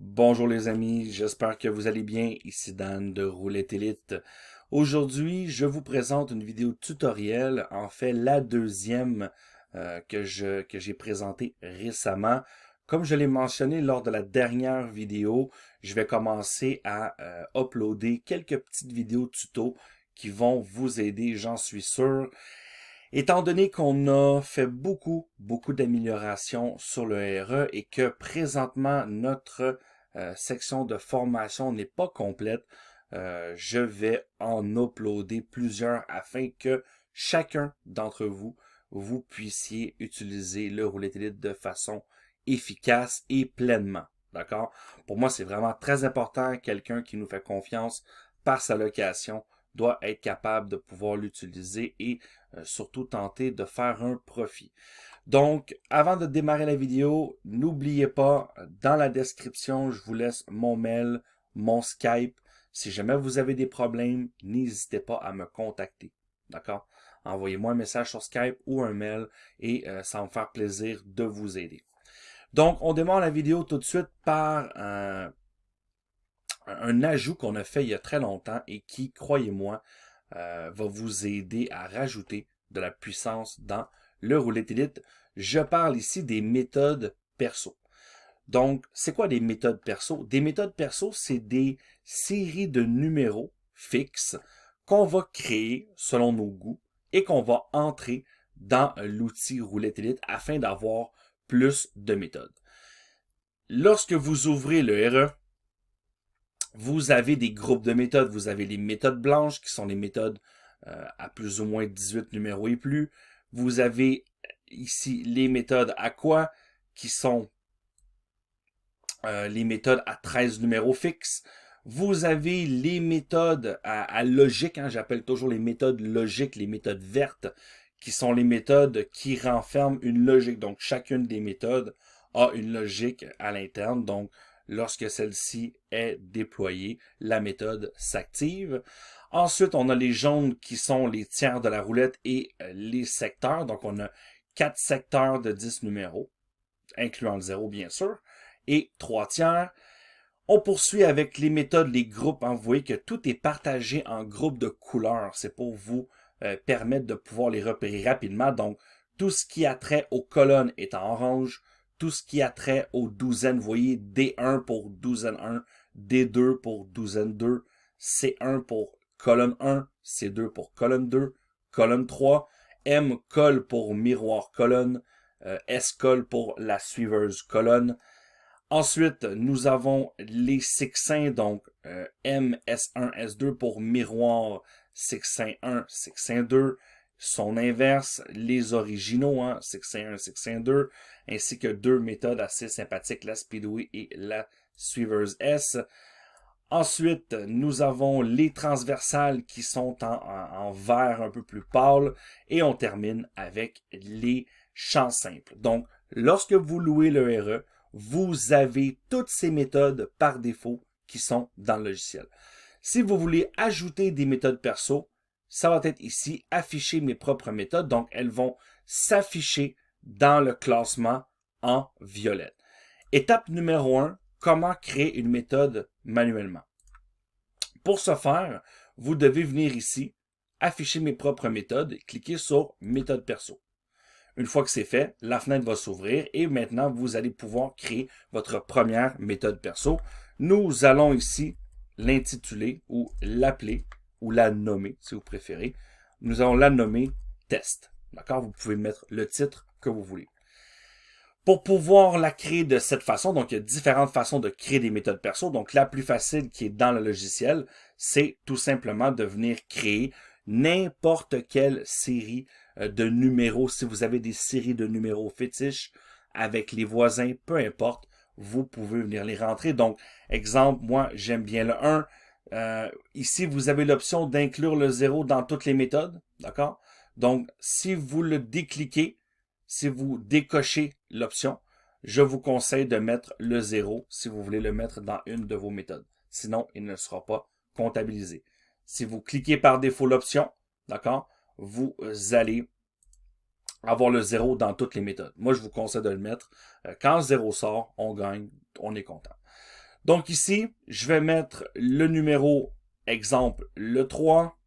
Bonjour les amis, j'espère que vous allez bien. Ici Dan de Roulette Elite. Aujourd'hui, je vous présente une vidéo tutoriel, en fait la deuxième que j'ai présentée récemment. Comme je l'ai mentionné lors de la dernière vidéo, je vais commencer à uploader quelques petites vidéos tuto qui vont vous aider, j'en suis sûr. Étant donné qu'on a fait beaucoup d'améliorations sur le RE et que présentement notre section de formation n'est pas complète, je vais en uploader plusieurs afin que chacun d'entre vous, vous puissiez utiliser le Roulette Elite de façon efficace et pleinement. D'accord? Pour moi, c'est vraiment très important. Quelqu'un qui nous fait confiance par sa location doit être capable de pouvoir l'utiliser et surtout tenter de faire un profit. Donc, avant de démarrer la vidéo, n'oubliez pas, dans la description, je vous laisse mon mail, mon Skype. Si jamais vous avez des problèmes, n'hésitez pas à me contacter. D'accord? Envoyez-moi un message sur Skype ou un mail et ça va me faire plaisir de vous aider. Donc, on démarre la vidéo tout de suite par un ajout qu'on a fait il y a très longtemps et qui, croyez-moi, va vous aider à rajouter de la puissance dans le Roulette Elite. Je parle ici des méthodes perso. Donc, c'est quoi des méthodes perso? Des méthodes perso, c'est des séries de numéros fixes qu'on va créer selon nos goûts et qu'on va entrer dans l'outil Roulette Elite afin d'avoir plus de méthodes. Lorsque vous ouvrez le RE, vous avez des groupes de méthodes. Vous avez les méthodes blanches, qui sont les méthodes à plus ou moins 18 numéros et plus. Vous avez ici les méthodes aqua, qui sont les méthodes à 13 numéros fixes. Vous avez les méthodes à logique, hein, j'appelle toujours les méthodes logiques, les méthodes vertes, qui sont les méthodes qui renferment une logique. Donc, chacune des méthodes a une logique à l'interne. Donc, lorsque celle-ci est déployée, la méthode s'active. Ensuite, on a les jaunes qui sont les tiers de la roulette et les secteurs. Donc, on a 4 secteurs de 10 numéros, incluant le 0 bien sûr, et 3 tiers. On poursuit avec les méthodes, les groupes. Hein. Vous voyez que tout est partagé en groupes de couleurs. C'est pour vous permettre de pouvoir les repérer rapidement. Donc, tout ce qui a trait aux colonnes est en orange. Tout ce qui a trait aux douzaines, vous voyez, D1 pour douzaine 1, D2 pour douzaine 2, C1 pour colonne 1, C2 pour colonne 2, colonne 3, M colle pour miroir colonne, S colle pour la suiveuse colonne. Ensuite, nous avons les succincts, donc M, S1, S2 pour miroir, succinct 1, succinct 2. Son inverse, les originaux, hein, succinct 1, succinct 2, ainsi que deux méthodes assez sympathiques, la Speedway et la Suiveuse S. Ensuite, nous avons les transversales qui sont en vert un peu plus pâle et on termine avec les champs simples. Donc, lorsque vous louez le RE, vous avez toutes ces méthodes par défaut qui sont dans le logiciel. Si vous voulez ajouter des méthodes perso, ça va être ici, afficher mes propres méthodes. Donc, elles vont s'afficher dans le classement en violet. Étape numéro 1, comment créer une méthode manuellement. Pour ce faire, vous devez venir ici, afficher mes propres méthodes, cliquer sur méthode perso. Une fois que c'est fait, la fenêtre va s'ouvrir et maintenant, vous allez pouvoir créer votre première méthode perso. Nous allons ici l'intituler ou l'appeler ou la nommer, si vous préférez. Nous allons la nommer test. D'accord? Vous pouvez mettre le titre que vous voulez. Pour pouvoir la créer de cette façon, donc il y a différentes façons de créer des méthodes perso. Donc la plus facile qui est dans le logiciel, c'est tout simplement de venir créer n'importe quelle série de numéros. Si vous avez des séries de numéros fétiches avec les voisins, peu importe, vous pouvez venir les rentrer. Donc, exemple, moi j'aime bien le 1. Ici, vous avez l'option d'inclure le 0 dans toutes les méthodes. D'accord? Donc, si vous le décliquez, si vous décochez l'option, je vous conseille de mettre le 0 si vous voulez le mettre dans une de vos méthodes. Sinon, il ne sera pas comptabilisé. Si vous cliquez par défaut l'option, d'accord, vous allez avoir le 0 dans toutes les méthodes. Moi, je vous conseille de le mettre. Quand 0 sort, on gagne, on est content. Donc ici, je vais mettre le numéro, exemple, le 3.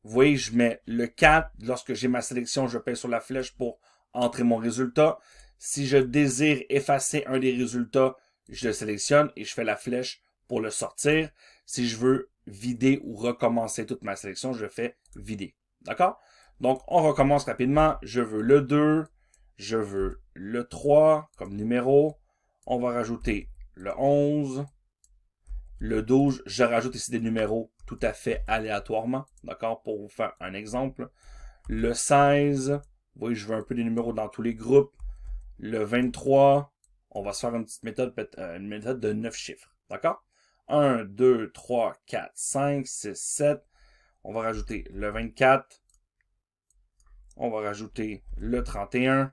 Vous voyez, je mets le 4. Lorsque j'ai ma sélection, je pèse sur la flèche pour entrer mon résultat. Si je désire effacer un des résultats, je le sélectionne et je fais la flèche pour le sortir. Si je veux vider ou recommencer toute ma sélection, je fais vider. D'accord? Donc, on recommence rapidement. Je veux le 2. Je veux le 3 comme numéro. On va rajouter le 11. Le 12, je rajoute ici des numéros tout à fait aléatoirement. D'accord? Pour vous faire un exemple. Le 16. Oui, je veux un peu des numéros dans tous les groupes. Le 23. On va se faire une petite méthode, une méthode de 9 chiffres. D'accord? 1, 2, 3, 4, 5, 6, 7. On va rajouter le 24. On va rajouter le 31.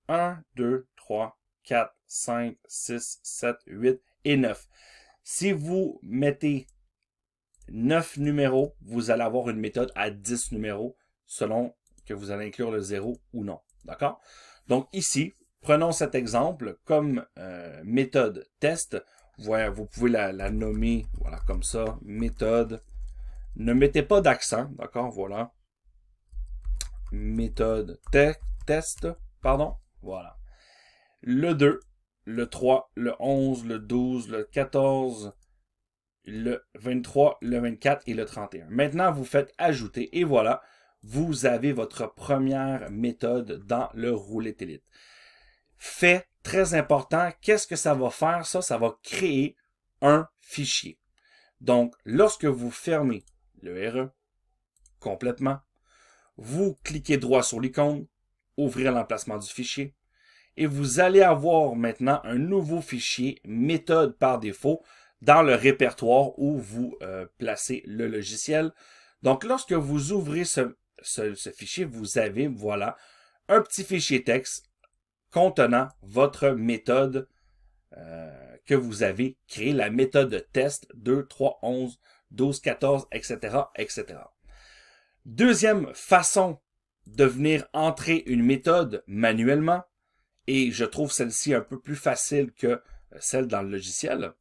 1, 2, 3, 4, 5, 6, 7, 8 et 9. Si vous mettez 9 numéros, vous allez avoir une méthode à 10 numéros selon que vous allez inclure le 0 ou non. D'accord? Donc ici, prenons cet exemple comme méthode test. Voilà, vous pouvez la nommer voilà, comme ça, méthode. Ne mettez pas d'accent, d'accord? Voilà. Méthode test, pardon. Voilà. Le 2, le 3, le 11, le 12, le 14, le 23, le 24 et le 31. Maintenant, vous faites ajouter et voilà, vous avez votre première méthode dans le Roulette Élite. Fait très important, qu'est-ce que ça va faire? Ça va créer un fichier. Donc, lorsque vous fermez le RE complètement, vous cliquez droit sur l'icône, ouvrir l'emplacement du fichier, et vous allez avoir maintenant un nouveau fichier méthode par défaut dans le répertoire où vous placez le logiciel. Donc, lorsque vous ouvrez ce fichier, vous avez, voilà, un petit fichier texte contenant votre méthode que vous avez créée, la méthode test 2, 3, 11, 12, 14, etc., etc. Deuxième façon de venir entrer une méthode manuellement, et je trouve celle-ci un peu plus facile que celle dans le logiciel.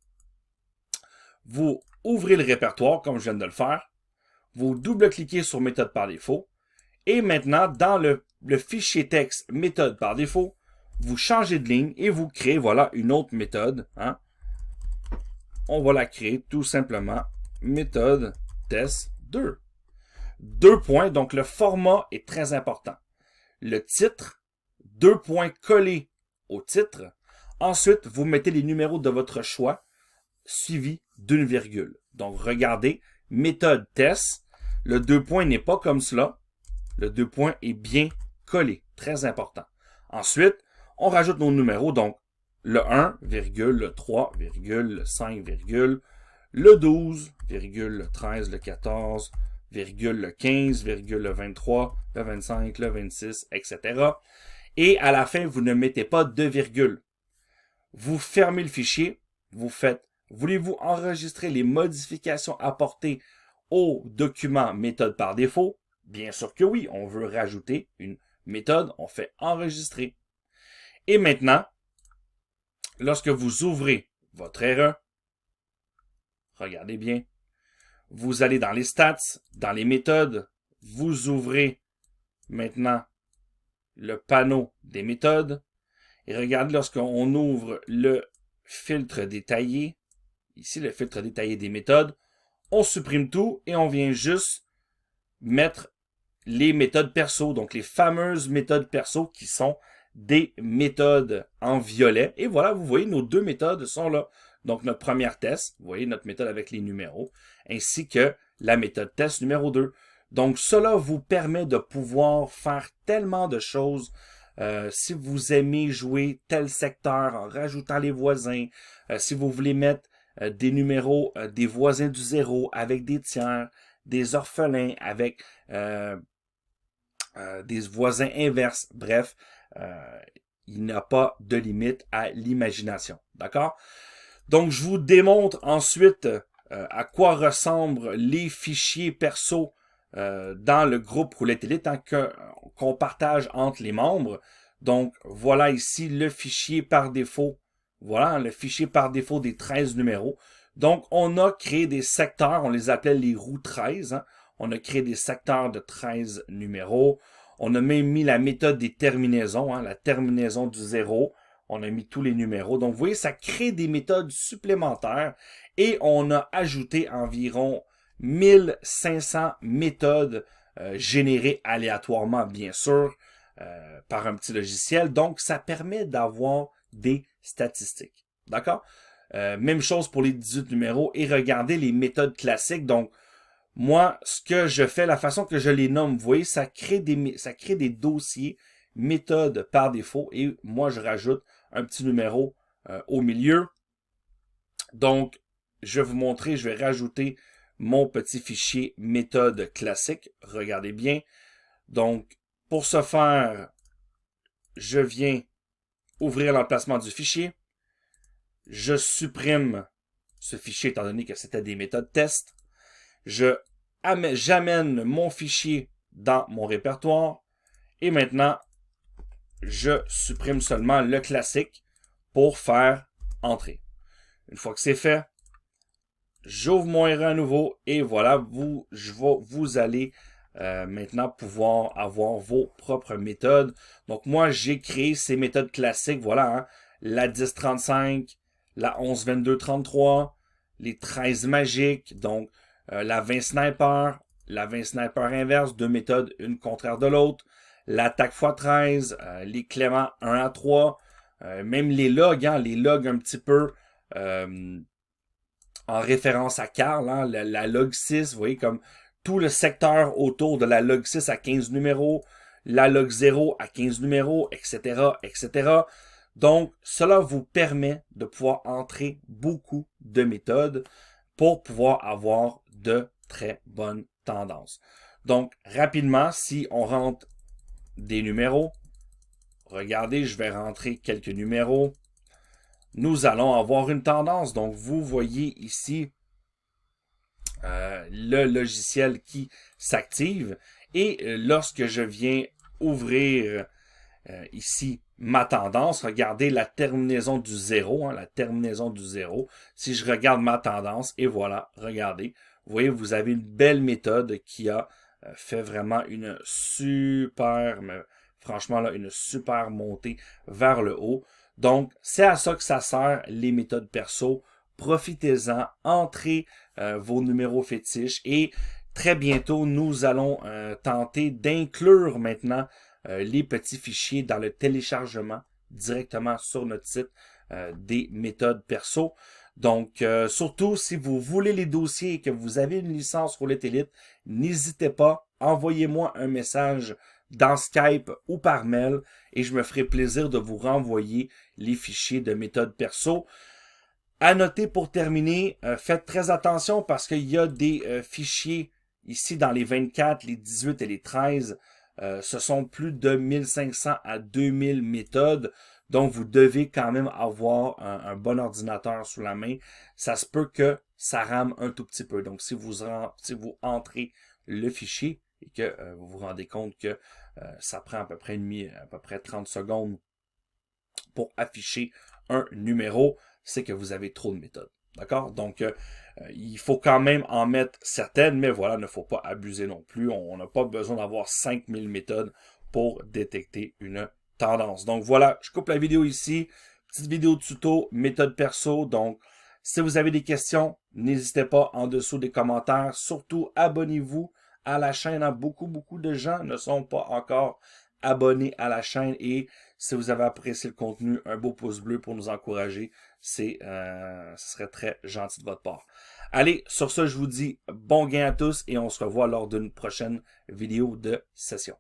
Vous ouvrez le répertoire, comme je viens de le faire. Vous double-cliquez sur méthode par défaut. Et maintenant, dans le fichier texte méthode par défaut, vous changez de ligne et vous créez, voilà, une autre méthode. Hein. On va la créer tout simplement méthode test 2. 2 points, donc le format est très important. Le titre, 2 points collés au titre. Ensuite, vous mettez les numéros de votre choix, suivi d'une virgule. Donc, regardez, méthode test, le 2 points n'est pas comme cela. Le 2 points est bien collé, très important. Ensuite, on rajoute nos numéros, donc le 1, le 3, le 5, le 12, le 13, le 14, le 15, le 23, le 25, le 26, etc. Et à la fin, vous ne mettez pas de virgule. Vous fermez le fichier, vous faites, voulez-vous enregistrer les modifications apportées au document méthode par défaut? Bien sûr que oui, on veut rajouter une méthode, on fait enregistrer. Et maintenant, lorsque vous ouvrez votre RE, regardez bien, vous allez dans les stats, dans les méthodes, vous ouvrez maintenant le panneau des méthodes. Et regardez, lorsqu'on ouvre le filtre détaillé, ici le filtre détaillé des méthodes, on supprime tout et on vient juste mettre les méthodes perso, donc les fameuses méthodes perso qui sont des méthodes en violet. Et voilà, vous voyez, nos deux méthodes sont là. Donc, notre première test, vous voyez, notre méthode avec les numéros, ainsi que la méthode test numéro 2. Donc, cela vous permet de pouvoir faire tellement de choses. Si vous aimez jouer tel secteur en rajoutant les voisins, si vous voulez mettre des numéros des voisins du 0 avec des tiers, des orphelins avec des voisins inverses, bref, il n'y a pas de limite à l'imagination. D'accord? Donc, je vous démontre ensuite à quoi ressemblent les fichiers perso dans le groupe Roulette Élite qu'on partage entre les membres. Donc, voilà ici le fichier par défaut Voilà, le fichier par défaut des 13 numéros. Donc, on a créé des secteurs, on les appelait les roues 13. Hein. On a créé des secteurs de 13 numéros. On a même mis la méthode des terminaisons, hein, la terminaison du 0. On a mis tous les numéros. Donc, vous voyez, ça crée des méthodes supplémentaires et on a ajouté environ 1500 méthodes générées aléatoirement, bien sûr, par un petit logiciel. Donc, ça permet d'avoir des statistiques. D'accord? Même chose pour les 18 numéros. Et regardez les méthodes classiques. Donc, moi, ce que je fais, la façon que je les nomme, vous voyez, ça crée des dossiers méthodes par défaut. Et moi, je rajoute un petit numéro au milieu. Donc, je vais vous montrer, je vais rajouter mon petit fichier méthode classique. Regardez bien. Donc, pour ce faire, je viens ouvrir l'emplacement du fichier. Je supprime ce fichier étant donné que c'était des méthodes test. J'amène mon fichier dans mon répertoire. Et maintenant, je supprime seulement le classique pour faire entrer. Une fois que c'est fait, j'ouvre mon R1 à nouveau et voilà, vous allez maintenant pouvoir avoir vos propres méthodes. Donc moi, j'ai créé ces méthodes classiques, voilà, hein, la 1035, la 11-22-33, les 13 magiques, donc la 20 sniper, la 20 sniper inverse, deux méthodes, une contraire de l'autre, l'attaque x13, les cléments 1 à 3, même les logs, hein, les logs un petit peu en référence à Carl, hein, la log 6, vous voyez, comme tout le secteur autour de la log 6 à 15 numéros, la log 0 à 15 numéros, etc., etc. Donc, cela vous permet de pouvoir entrer beaucoup de méthodes pour pouvoir avoir de très bonnes tendances. Donc, rapidement, si on rentre des numéros, regardez, je vais rentrer quelques numéros. Nous allons avoir une tendance. Donc, vous voyez ici le logiciel qui s'active. Et lorsque je viens ouvrir ici ma tendance, regardez la terminaison du 0, hein, la terminaison du 0. Si je regarde ma tendance, et voilà, regardez. Vous voyez, vous avez une belle méthode qui a fait vraiment une super, franchement là, une super montée vers le haut. Donc, c'est à ça que ça sert, les méthodes perso. Profitez-en, entrez vos numéros fétiches et très bientôt, nous allons tenter d'inclure maintenant les petits fichiers dans le téléchargement directement sur notre site des méthodes perso. Donc, surtout si vous voulez les dossiers et que vous avez une licence Roulette Elite, n'hésitez pas, envoyez-moi un message dans Skype ou par mail et je me ferai plaisir de vous renvoyer les fichiers de méthode perso. À noter pour terminer, faites très attention parce qu'il y a des fichiers ici dans les 24, les 18 et les 13. Ce sont plus de 1500 à 2000 méthodes. Donc, vous devez quand même avoir un bon ordinateur sous la main. Ça se peut que ça rame un tout petit peu. Donc, si vous entrez le fichier et que vous vous rendez compte que ça prend à peu près 30 secondes pour afficher un numéro, c'est que vous avez trop de méthodes. D'accord? Donc, il faut quand même en mettre certaines, mais voilà, il ne faut pas abuser non plus. On n'a pas besoin d'avoir 5000 méthodes pour détecter une tendance. Donc voilà, je coupe la vidéo ici. Petite vidéo tuto, méthode perso. Donc, si vous avez des questions, n'hésitez pas en dessous des commentaires. Surtout, abonnez-vous à la chaîne. Beaucoup de gens ne sont pas encore abonnés à la chaîne et si vous avez apprécié le contenu, un beau pouce bleu pour nous encourager, ce serait très gentil de votre part. Allez, sur ce, je vous dis bon gain à tous et on se revoit lors d'une prochaine vidéo de session.